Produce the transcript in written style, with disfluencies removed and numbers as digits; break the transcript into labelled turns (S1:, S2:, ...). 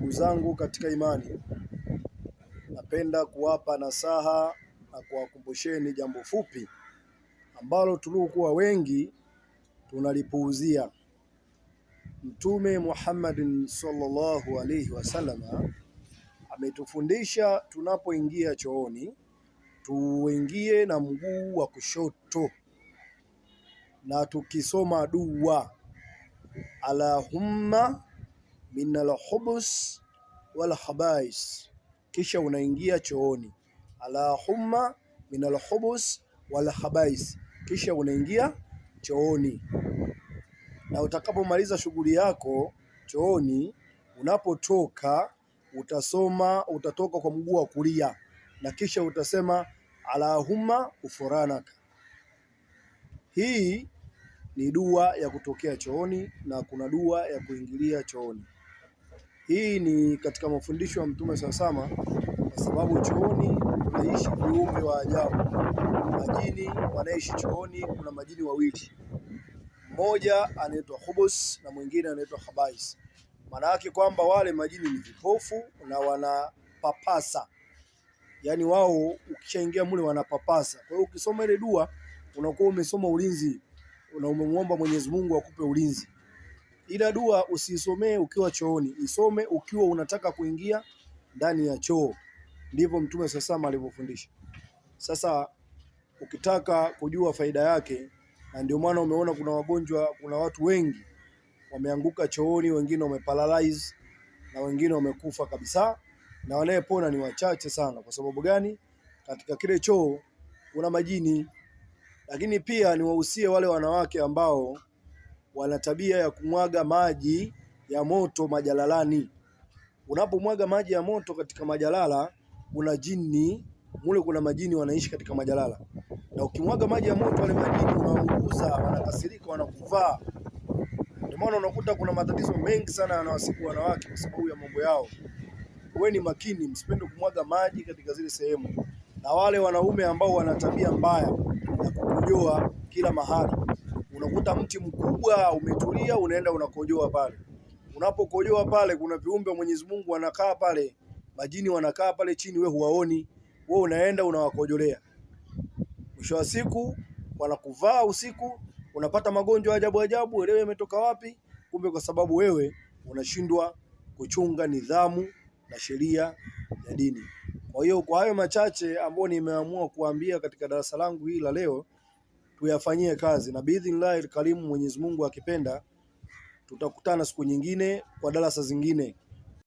S1: Ndugu zangu katika imani, napenda kuwapa nasaha na kuwakumbusheni jambo fupi ambalo tuliokuwa wengi tunalipuuzia. Mtume Muhammadin sallallahu alaihi wasallam ametufundisha tunapoingia chooni tuingie na mguu wa kushoto, na tukisoma dua Allahumma minal khubus wal khabais, kisha unaingia chooni. Allahumma minal khubus wal khabais, kisha unaingia chooni. Na utakapomaliza shughuli yako chooni, unapotoka utatoka kwa mguu wa kulia, na kisha utasema Allahumma ufranaka. Hii ni dua ya kutokea chooni na kuna dua ya kuingilia chooni. Hii ni katika mafundisho ya Mtume SAW, kwa sababu chooni kunaishi viumbe wa ajabu. Majini wanaishi chooni, kuna majini wawili. Mmoja anaitwa khubus na mwingine anaitwa khabais. Maana yake kwamba wale majini ni vipofu na wanapapasa. Yaani wao ukishaingia mule wanapapasa. Kwa hiyo ukisoma ile dua unakuwa umesoma ulinzi, unamuomba Mwenyezi Mungu akupe ulinzi. Ila dua usisomee ukiwa chooni, isome ukiwa unataka kuingia ndani ya choo. Ndivyo Mtume sasa alivyofundisha. Sasa ukitaka kujua faida yake, na ndio maana umeona kuna watu wengi wameanguka chooni, wengine wameparalyze na wengine wamekufa kabisa, na wanayepona ni wachache sana. Kwa sababu gani? Katika kile choo kuna majini. Lakini pia niwahusie wale wanawake ambao wana tabia ya kumwaga maji ya moto majalalani. Unapomwaga maji ya moto katika majalala, kuna jini mule, kuna majini wanaishi katika majalala. Na ukimwaga maji ya moto, wale majini unawaunguza, wanakasirika, wanakuvaa. Ndio maana unakuta kuna matatizo mengi sana yanawasibu wanawake kwa sababu ya mambo yao. Kuweni makini, msipende kumwaga maji katika zile sehemu. Na wale wanaume ambao wana tabia mbaya ya kukojoa kila mahali, unakuta mti mkubwa umetulia, unaenda unakojoa pale. Unapokojoa pale, kuna viumbe Mwenyezi Mungu wanakaa pale, majini wanakaa pale chini, wewe huwaoni, wewe unaenda unawakojolea. Mwisho wa siku wanakuvaa usiku, unapata magonjwa ajabu ajabu, elewe yametoka wapi? Kumbe kwa sababu wewe unashindwa kuchunga nidhamu na sheria ya dini. Kwa hiyo kwa hayo machache ambayo nimeamua kuambia katika darasa langu hili la leo, tuyafanyie kazi, na biidhnillahil karimu, Mwenyezi Mungu akipenda tutakutana siku nyingine kwa darasa zingine.